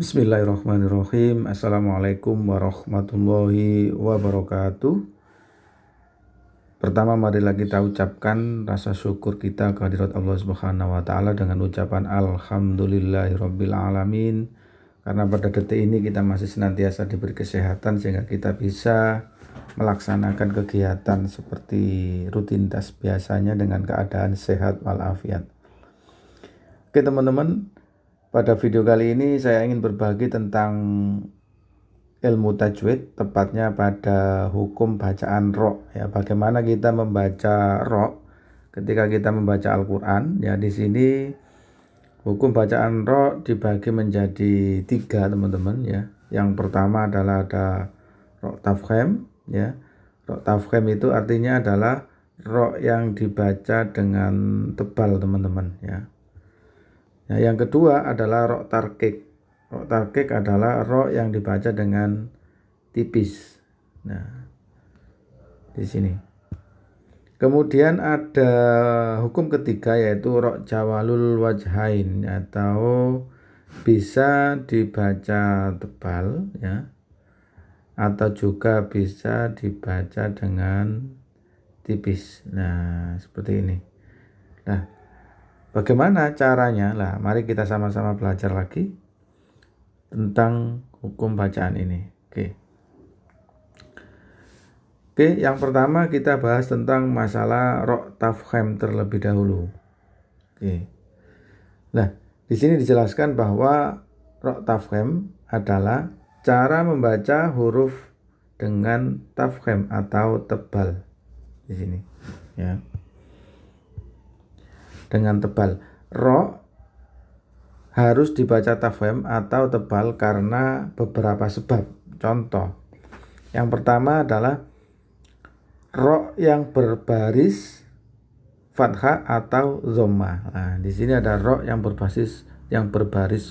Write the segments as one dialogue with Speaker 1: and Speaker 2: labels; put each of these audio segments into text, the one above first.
Speaker 1: Bismillahirrahmanirrahim. Assalamualaikum warahmatullahi wabarakatuh. Pertama, marilah kita ucapkan rasa syukur kita kehadirat Allah Subhanahu wa taala dengan ucapan alhamdulillahirabbil alamin. Karena pada detik ini kita masih senantiasa diberi kesehatan sehingga kita bisa melaksanakan kegiatan seperti rutinitas biasanya dengan keadaan sehat walafiat. Oke teman-teman, pada video kali ini saya ingin berbagi tentang ilmu tajwid, tepatnya pada hukum bacaan ro. Ya, bagaimana kita membaca ro ketika kita membaca Al-Quran. Ya, di sini hukum bacaan ro dibagi menjadi 3 teman-teman. Ya, yang pertama adalah ada ro tafkhim. Ya, ro tafkhim itu artinya adalah ro yang dibaca dengan tebal teman-teman. Ya. Nah, yang kedua adalah ro tarkik. Ro tarkik adalah ro yang dibaca dengan tipis. Nah, di sini. Kemudian ada hukum ketiga yaitu ro jawalul wajhain atau bisa dibaca tebal ya. Atau juga bisa dibaca dengan tipis. Nah, seperti ini. Nah, bagaimana caranya? Lah, mari kita sama-sama belajar lagi tentang hukum bacaan ini. Oke, yang pertama kita bahas tentang masalah ro tafkhim terlebih dahulu. Oke. Nah, di sini dijelaskan bahwa ro tafkhim adalah cara membaca huruf dengan tafkhim atau tebal. Di sini, ya. Dengan tebal. Ro harus dibaca tafkhim atau tebal karena beberapa sebab. Contoh, yang pertama adalah ro yang berbaris fathah atau dhamma. Nah, di sini ada ro yang berbaris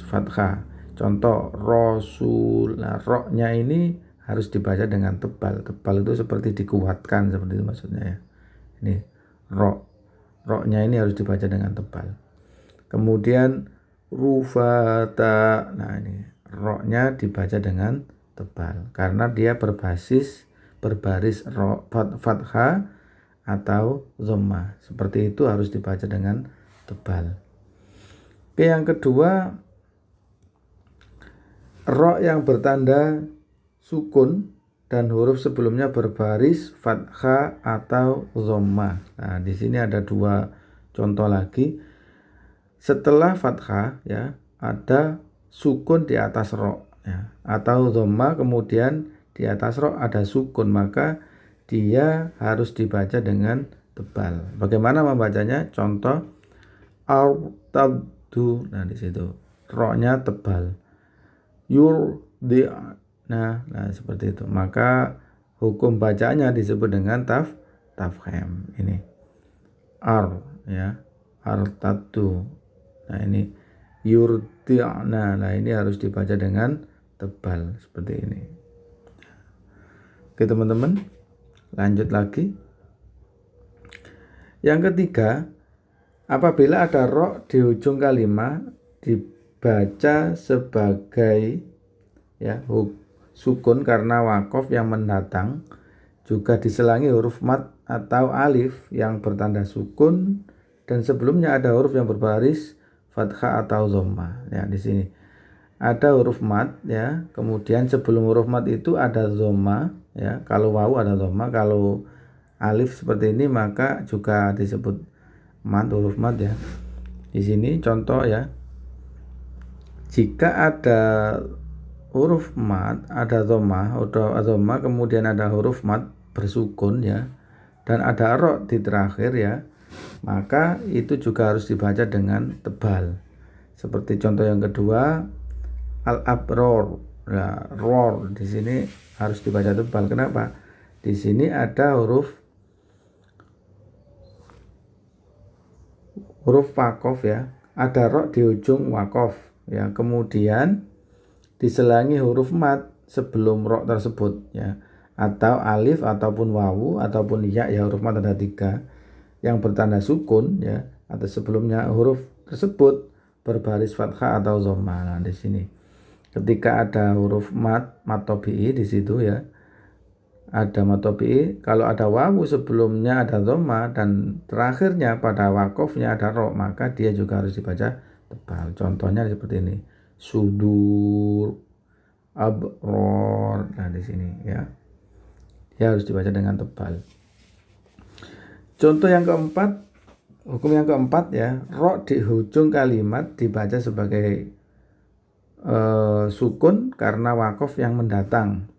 Speaker 1: fathah. Contoh rasul. Nah, ro-nya ini harus dibaca dengan tebal. Tebal itu seperti dikuatkan, seperti itu maksudnya ya. Ini ro-nya ini harus dibaca dengan tebal. Kemudian rufata. Nah, ini ro-nya dibaca dengan tebal karena dia berbaris ro fathah atau dhamma. Seperti itu harus dibaca dengan tebal. Oke, yang kedua, ro yang bertanda sukun dan huruf sebelumnya berbaris fathah atau dhamma. Nah, di sini ada 2 contoh lagi. Setelah fathah ya, ada sukun di atas ro ya, atau dhamma kemudian di atas ro ada sukun, maka dia harus dibaca dengan tebal. Bagaimana membacanya? Contoh tabdu. Nah, di situ ro-nya tebal. Nah, seperti itu. Maka hukum bacanya disebut dengan tafkhim. Ini ya, tabdu. Nah, ini yurdi'na. Nah, ini harus dibaca dengan tebal seperti ini. Oke, teman-teman. Lanjut lagi. Yang ketiga, apabila ada ro di ujung kalimat dibaca sebagai ya sukun karena wakof yang mendatang, juga diselangi huruf mat atau alif yang bertanda sukun, dan sebelumnya ada huruf yang berbaris fathah atau dhamma. Ya, di sini ada huruf mat ya, kemudian sebelum huruf mat itu ada dhamma ya. Kalau wawu ada dhamma, kalau alif seperti ini maka juga disebut mat, huruf mat ya. Di sini contoh ya. Jika ada huruf mat, ada dhamma, kemudian ada huruf mat bersukun ya, dan ada ro di terakhir ya, maka itu juga harus dibaca dengan tebal. Seperti contoh yang kedua, al-abror. Nah, ror di sini harus dibaca tebal. Kenapa? Di sini ada huruf wakof ya, ada ro di ujung wakof ya, kemudian diselangi huruf mat sebelum ro tersebut ya, atau alif ataupun wawu ataupun ya huruf mat ada 3 yang bertanda sukun ya, atau sebelumnya huruf tersebut berbaris fathah atau dhamma. Nah, di sini Ketika ada huruf mat tobi'i di situ ya, ada mat tobi'i, kalau ada wawu sebelumnya ada dhamma dan terakhirnya pada wakofnya ada ro, maka dia juga harus dibaca tebal. Contohnya seperti ini, sudur, abror. Nah di sini ya, dia harus dibaca dengan tebal. Contoh yang keempat, hukum yang keempat ya, ro di ujung kalimat dibaca sebagai sukun karena wakof yang mendatang.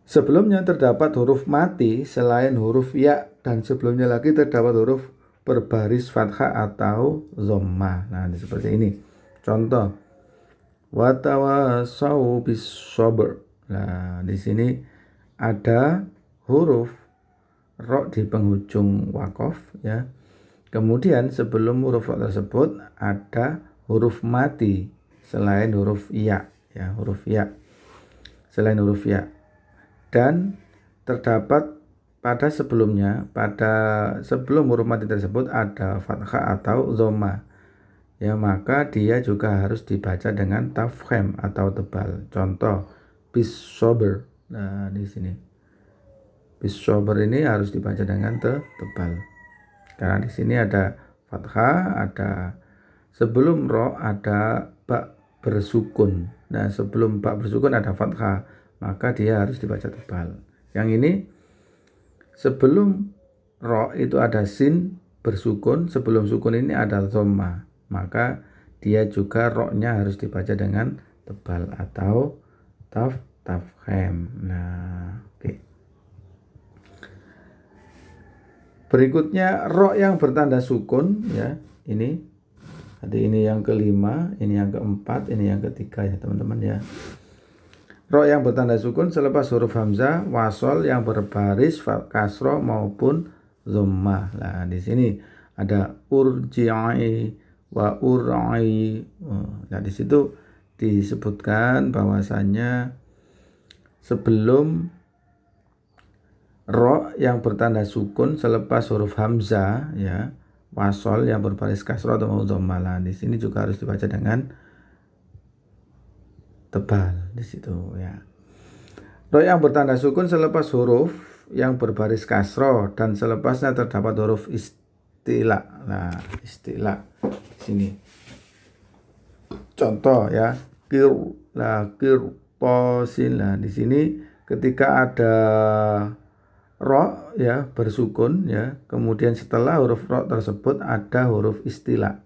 Speaker 1: Sebelumnya terdapat huruf mati selain huruf ya, dan sebelumnya lagi terdapat huruf berbaris fathah atau dhammah. Nah seperti ini. Contoh, watawasau bis sabr. Nah di sini ada huruf ro di penghujung wakof ya. Kemudian sebelum huruf ro tersebut ada huruf mati selain huruf ya, huruf ya, selain huruf ya, dan terdapat pada sebelumnya, sebelum huruf mati tersebut ada fathah atau dhammah ya, maka dia juga harus dibaca dengan tafkhim atau tebal. Contoh, bis sabr. Nah di sini bis sabr ini harus dibaca dengan tebal karena di sini ada fathah, ada sebelum ro ada ba bersukun. Nah sebelum ba bersukun ada fathah, maka dia harus dibaca tebal. Yang ini sebelum ro itu ada sin bersukun, sebelum sukun ini ada dhamma, maka dia juga ro-nya harus dibaca dengan tebal atau tafkhim. Nah oke. Berikutnya ro yang bertanda sukun ya, ini. Jadi ini yang kelima, ini yang keempat, ini yang ketiga ya teman-teman ya. Ro yang bertanda sukun selepas huruf hamzah, wasol yang berbaris kasroh maupun dhammah. Nah di sini ada urji'i wa ur'i. Nah di situ disebutkan bahwasannya sebelum ro yang bertanda sukun selepas huruf hamzah ya, wasol yang berbaris kasroh atau dhammah, di sini juga harus dibaca dengan tebal di situ ya. Ro yang bertanda sukun selepas huruf yang berbaris kasroh dan selepasnya terdapat huruf istilah. Nah, istilah di sini. Contoh ya, posin. Nah, di sini ketika ada ro ya bersukun ya, kemudian setelah huruf ro tersebut ada huruf istilah,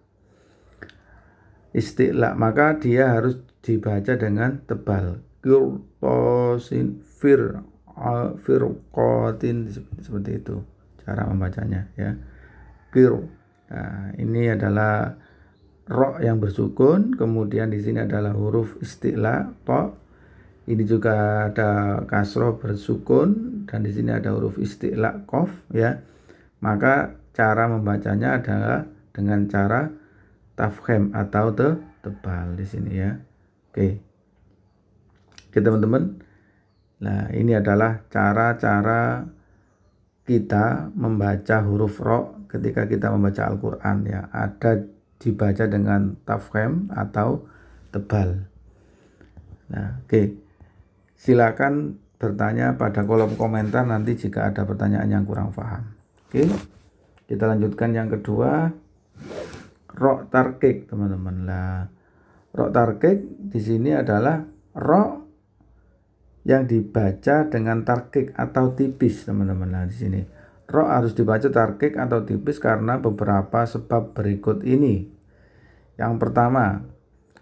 Speaker 1: maka dia harus dibaca dengan tebal. Qirtosin firqatin, seperti itu cara membacanya ya. Nah ini adalah ro yang bersukun, kemudian di sini adalah huruf istilah to. Ini juga ada kasroh bersukun dan di sini ada huruf istilah qaf ya. Maka cara membacanya adalah dengan cara tafkhim atau tebal di sini ya. Oke. Oke teman-teman. Nah, ini adalah cara-cara kita membaca huruf ro ketika kita membaca Al-Qur'an ya. Ada dibaca dengan tafkhim atau tebal. Nah, oke. Silakan bertanya pada kolom komentar nanti jika ada pertanyaan yang kurang paham. Oke. Kita lanjutkan yang kedua. Ro tarkik, teman-teman. Lah, ro tarkik di sini adalah ro yang dibaca dengan tarkik atau tipis, teman-teman. Nah, di sini ro harus dibaca tarkik atau tipis karena beberapa sebab berikut ini. Yang pertama,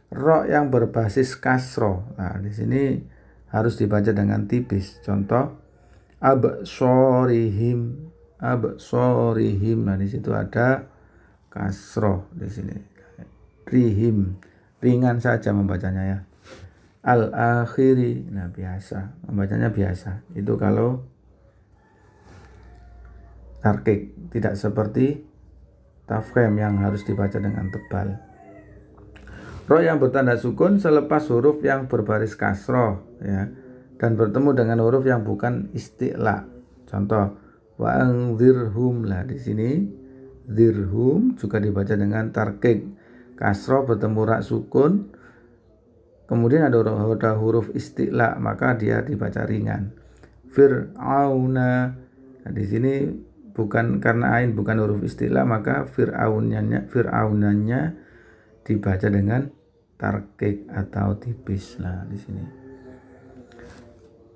Speaker 1: ro yang berbasis kasroh. Nah, di sini harus dibaca dengan tipis. Contoh, absorihim. Nah, di situ ada kasroh di sini. Rihim, ringan saja membacanya ya. Al-akhiri, nah biasa, membacanya biasa. Itu kalau tarkik, tidak seperti tafkhim yang harus dibaca dengan tebal. Ro yang bertanda sukun selepas huruf yang berbaris kasroh ya, dan bertemu dengan huruf yang bukan istilah. Contoh, wa'angzirhum. Lah di sini zirhum juga dibaca dengan tarkik, kasroh bertemu ra sukun Kemudian ada huruf isti'la, maka dia dibaca ringan. Fir'auna. Nah, di sini bukan karena ain bukan huruf isti'la, maka fir'aunanya dibaca dengan tarqiq atau tipis lah di sini.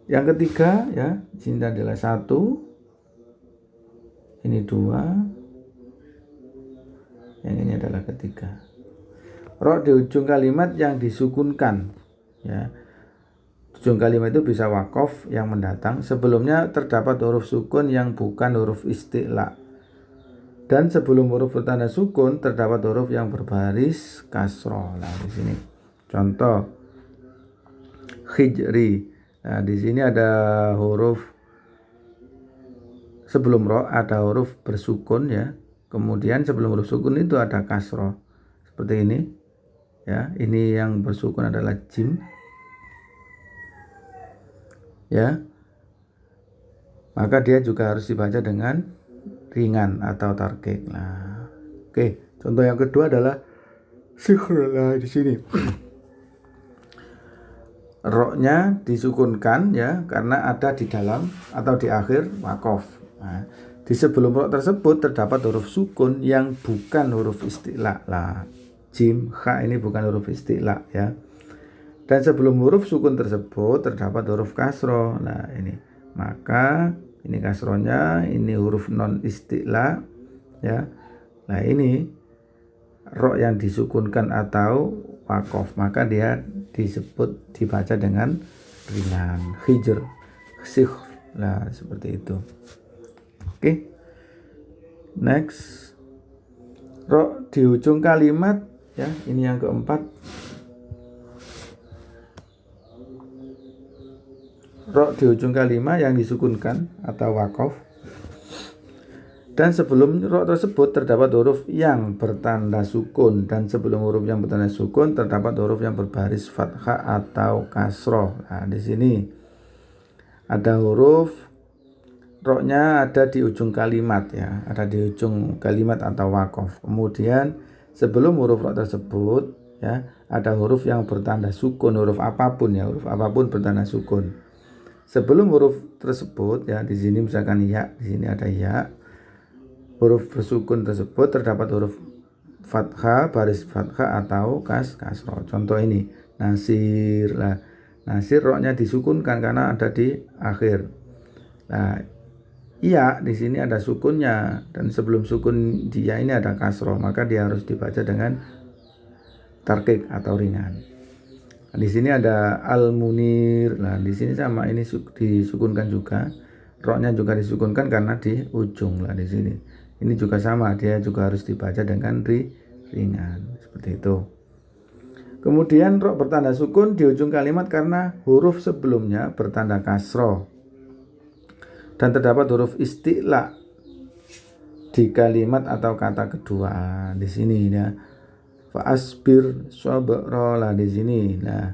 Speaker 1: Yang ketiga ya, di sini adalah 1, ini 2, yang ini adalah ketiga. Ro di ujung kalimat yang disukunkan ya. Ujung kalimat itu bisa wakof yang mendatang. Sebelumnya terdapat huruf sukun yang bukan huruf isti'la. Dan sebelum huruf bertanda sukun terdapat huruf yang berbaris kasroh. Nah, di sini contoh hijri. Nah, di sini ada huruf sebelum ro ada huruf bersukun ya. Kemudian sebelum huruf sukun itu ada kasroh. Seperti ini. Ya, ini yang bersukun adalah jim. Ya. Maka dia juga harus dibaca dengan ringan atau tarqiq. Nah, oke. Contoh yang kedua adalah sikhr. Nah, di sini ro-nya disukunkan ya karena ada di dalam atau di akhir wakof. Nah, di sebelum ro tersebut terdapat huruf sukun yang bukan huruf isti'la lah. Jim, kha ini bukan huruf isti'la ya. Dan sebelum huruf sukun tersebut terdapat huruf kasroh. Nah, ini. Maka ini kasrohnya, ini huruf non isti'la ya. Nah, ini ro yang disukunkan atau wakof, maka dia disebut dibaca dengan ringan. Hijr, sikh. Nah, seperti itu. Oke. Next. Ro di ujung kalimat ya, ini yang keempat. Ro di ujung kalimat yang disukunkan atau wakof. Dan sebelum ro tersebut terdapat huruf yang bertanda sukun. Dan sebelum huruf yang bertanda sukun terdapat huruf yang berbaris fathah atau kasroh. Nah, di sini ada huruf ro-nya ada di ujung kalimat ya, ada di ujung kalimat atau wakof. Kemudian sebelum huruf ro tersebut ya ada huruf yang bertanda sukun, huruf apapun ya, huruf apapun bertanda sukun. Sebelum huruf tersebut ya, di sini misalkan ya, di sini ada ya. Huruf bersukun tersebut terdapat huruf fathah, baris fathah atau kasroh. Contoh ini nasir lah. Nasir ro-nya disukunkan karena ada di akhir. Nah, iya di sini ada sukunnya dan sebelum sukun dia ini ada kasroh, maka dia harus dibaca dengan tarqiq atau ringan. Nah, di sini ada al-munir. Nah, di sini sama ini disukunkan juga. Ro-nya juga disukunkan karena di ujung lah di sini. Ini juga sama, dia juga harus dibaca dengan ringan seperti itu. Kemudian ro bertanda sukun di ujung kalimat karena huruf sebelumnya bertanda kasroh. Dan terdapat huruf isti'la di kalimat atau kata kedua. Di sini ya. Fa'asbir sabra lah di sini. Nah,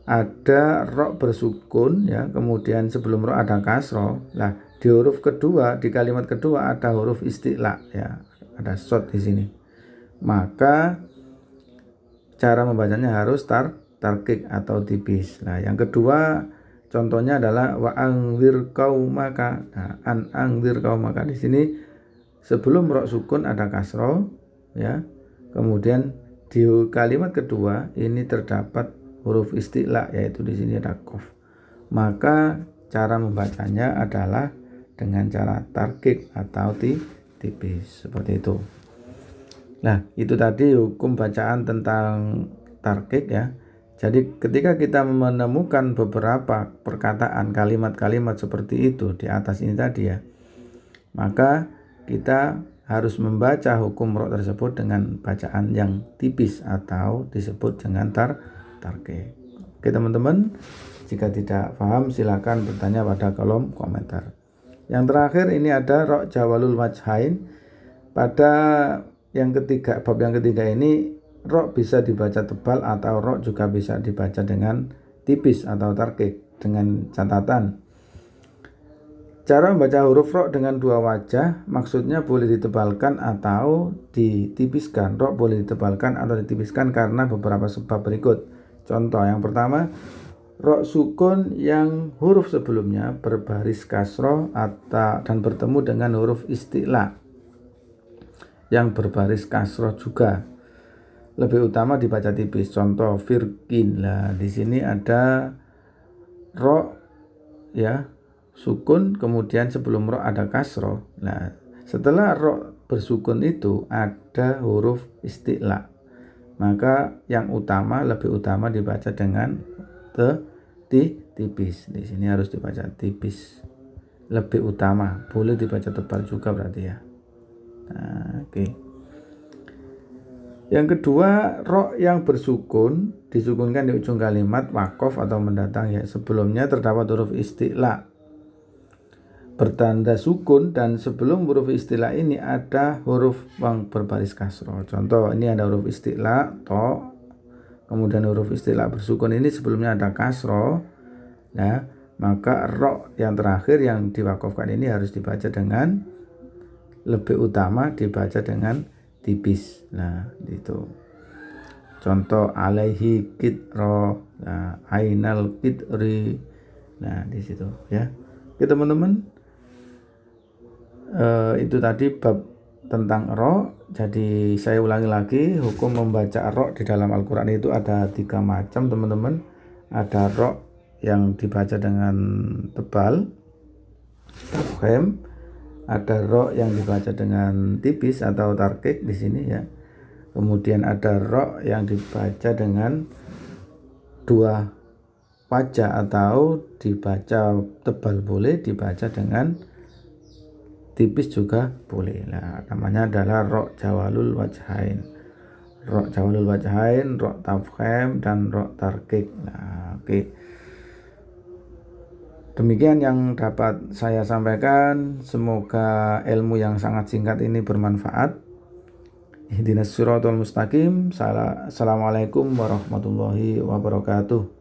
Speaker 1: ada ro bersukun ya, kemudian sebelum ro ada kasroh. Lah, di huruf kedua, di kalimat kedua ada huruf isti'la ya. Ada shot di sini. Maka cara membacanya harus tarqiq atau tipis. Nah, yang kedua contohnya adalah wa anzir qaumaka. Nah, anzir qaumaka di sini sebelum ro sukun ada kasroh ya. Kemudian di kalimat kedua ini terdapat huruf isti'la yaitu di sini ada qaf. Maka cara membacanya adalah dengan cara tarqiq atau tipis seperti itu. Nah, itu tadi hukum bacaan tentang tarqiq ya. Jadi ketika kita menemukan beberapa perkataan kalimat-kalimat seperti itu di atas ini tadi ya, maka kita harus membaca hukum ro tersebut dengan bacaan yang tipis atau disebut dengan tarqiq. Oke teman-teman, jika tidak paham silakan bertanya pada kolom komentar. Yang terakhir ini ada ro jawalul wajhain. Pada yang ketiga, bab yang ketiga ini ro bisa dibaca tebal atau ro juga bisa dibaca dengan tipis atau tarqiq. Dengan catatan, cara membaca huruf ro dengan dua wajah maksudnya boleh ditebalkan atau ditipiskan. Ro boleh ditebalkan atau ditipiskan karena beberapa sebab berikut. Contoh yang pertama, ro sukun yang huruf sebelumnya berbaris kasroh atau dan bertemu dengan huruf isti'la yang berbaris kasroh juga lebih utama dibaca tipis. Contoh firkin. Lah di sini ada ro ya sukun, kemudian sebelum ro ada kasroh. Nah setelah ro bersukun itu ada huruf isti'la, maka yang utama, lebih utama dibaca dengan tipis. Di sini harus dibaca tipis, lebih utama. Boleh dibaca tebal juga berarti ya. Nah, oke. Yang kedua, ro yang bersukun disukunkan di ujung kalimat wakof atau mendatang ya. Sebelumnya terdapat huruf isti'la bertanda sukun dan sebelum huruf isti'la ini ada huruf yang berbaris kasroh. Contoh, ini ada huruf isti'la to, kemudian huruf isti'la bersukun ini sebelumnya ada kasroh. Nah, maka ro yang terakhir yang diwakofkan ini harus dibaca dengan lebih utama, dibaca dengan tipis. Nah, itu. Contoh alaihi kitro, nah, ainal kitri. Nah, di situ ya. Oke teman-teman, itu tadi bab tentang ro. Jadi saya ulangi lagi, hukum membaca ro di dalam Al-Quran itu ada 3 macam teman-teman. Ada ro yang dibaca dengan tebal, tafkhim. Ada ro yang dibaca dengan tipis atau tarkik di sini ya. Kemudian ada ro yang dibaca dengan 2 wajah atau dibaca tebal boleh, dibaca dengan tipis juga boleh. Nah, namanya adalah ro jawalul wajhain. Ro jawalul wajhain, ro tafkhim dan ro tarkik. Nah, oke. Demikian yang dapat saya sampaikan. Semoga ilmu yang sangat singkat ini bermanfaat. Ihdinas siratal mustaqim. Assalamualaikum warahmatullahi wabarakatuh.